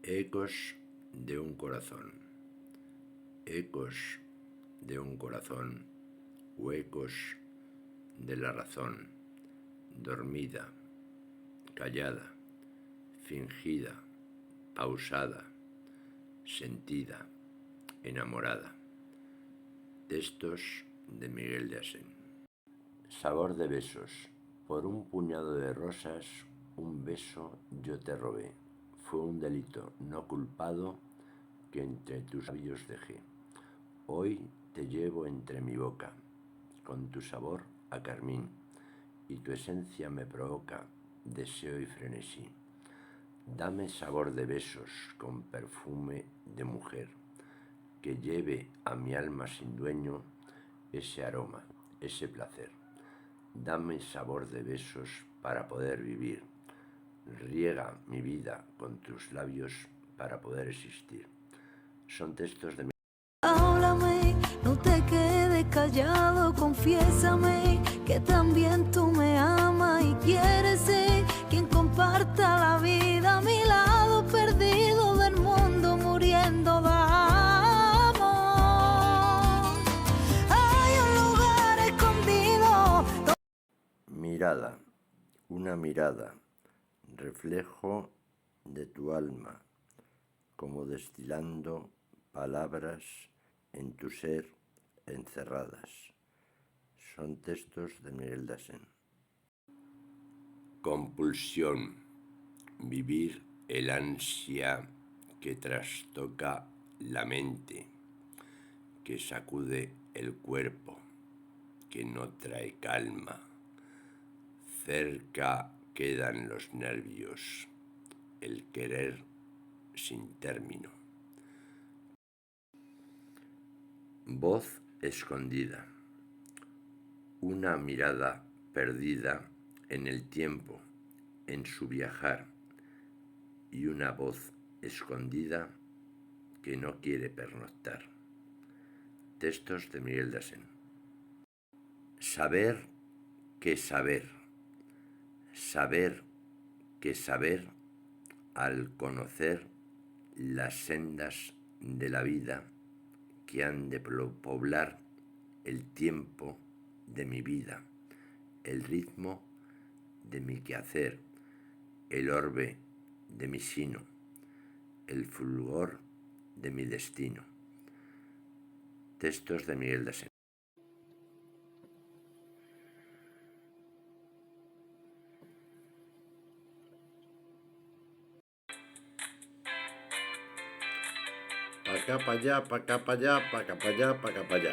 Ecos de un corazón, ecos de un corazón, huecos de la razón, dormida, callada, fingida, pausada, sentida, enamorada. Textos de Miguel de Asén. Sabor de besos. Por un puñado de rosas, un beso yo te robé. Fue un delito no culpado que entre tus labios dejé. Hoy te llevo entre mi boca, con tu sabor a carmín, y tu esencia me provoca deseo y frenesí. Dame sabor de besos con perfume de mujer, que lleve a mi alma sin dueño ese aroma, ese placer. Dame sabor de besos para poder vivir. Riega mi vida con tus labios para poder existir. Son textos de... Háblame, no te quedes callado, confiésame que también tú me amas y quieres ser quien comparta la vida a mi lado, perdido del mundo, muriendo de amor. Hay un lugar escondido. Mirada, una mirada, reflejo de tu alma, como destilando palabras en tu ser encerradas. Son textos de Miguel de Asén. Compulsión, vivir el ansia que trastoca la mente, que sacude el cuerpo, que no trae calma. Cerca quedan los nervios, el querer sin término. Voz escondida, una mirada perdida en el tiempo, en su viajar, y una voz escondida que no quiere pernoctar. Textos de Miguel de Asén. Saber que saber, saber que saber, al conocer las sendas de la vida que han de poblar el tiempo de mi vida, el ritmo de mi quehacer, el orbe de mi sino, el fulgor de mi destino. Textos de Miguel de Asén. Pa' acá, pa' allá, pa' acá, pa' allá, pa' acá, pa' allá, pa' acá, pa' allá.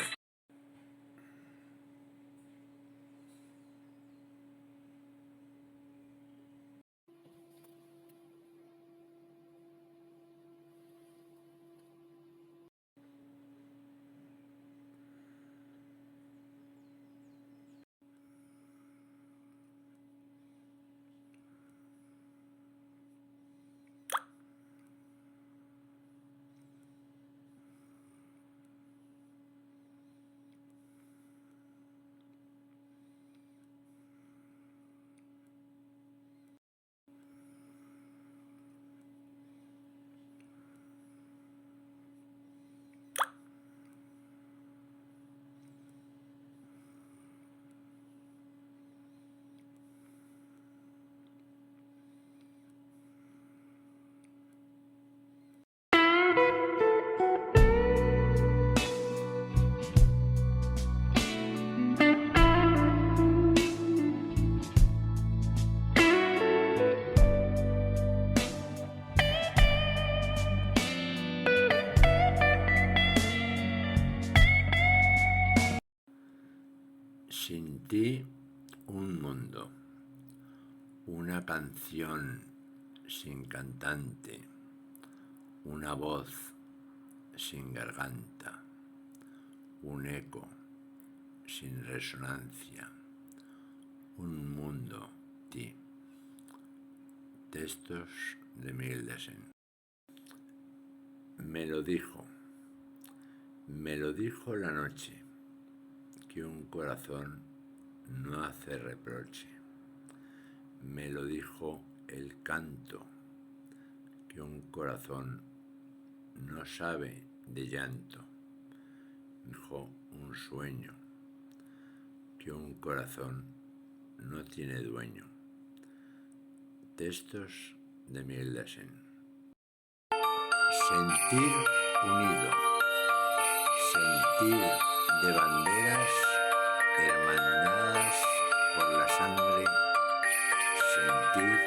Sin ti, un mundo, una canción sin cantante, una voz sin garganta, un eco sin resonancia, un mundo, ti. Textos de Miguel de Asén. Me lo dijo la noche, que un corazón no hace reproche. Me lo dijo el canto, que un corazón no sabe de llanto, mejor un sueño, que un corazón no tiene dueño. Textos de Miguel de Asén. Sentir unido, sentir de banderas hermanadas por la sangre, sentir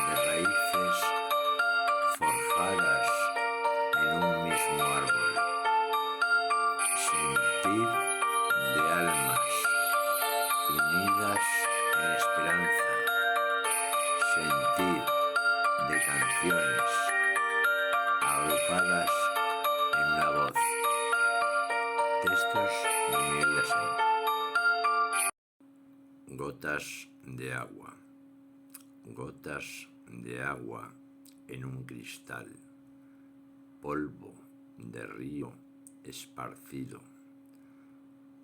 de raíces forjadas en un mismo árbol, sentir de almas unidas en esperanza, sentir de canciones agrupadas en una voz. Textos de Miguel de Asén. Gotas de agua. Gotas de agua en un cristal. Polvo de río esparcido,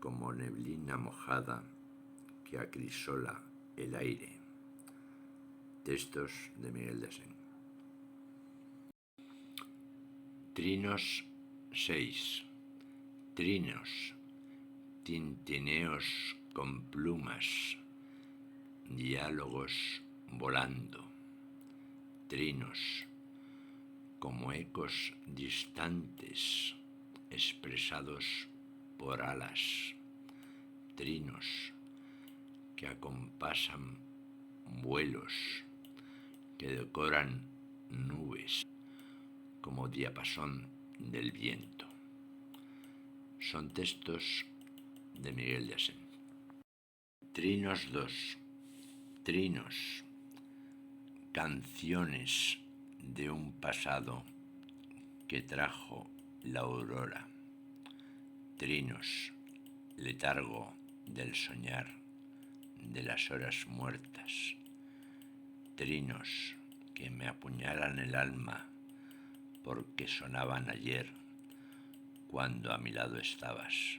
como neblina mojada que acrisola el aire. Textos de Miguel de Asén. Trinos 6. Trinos, tintineos con plumas, diálogos volando. Trinos, como ecos distantes expresados por alas. Trinos que acompasan vuelos, que decoran nubes como diapasón del viento. Son textos de Miguel de Asén. Trinos 2. Trinos, canciones de un pasado que trajo la aurora. Trinos, letargo del soñar de las horas muertas. Trinos que me apuñalan el alma porque sonaban ayer cuando a mi lado estabas.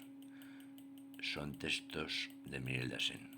Son textos de Miguel de Asén.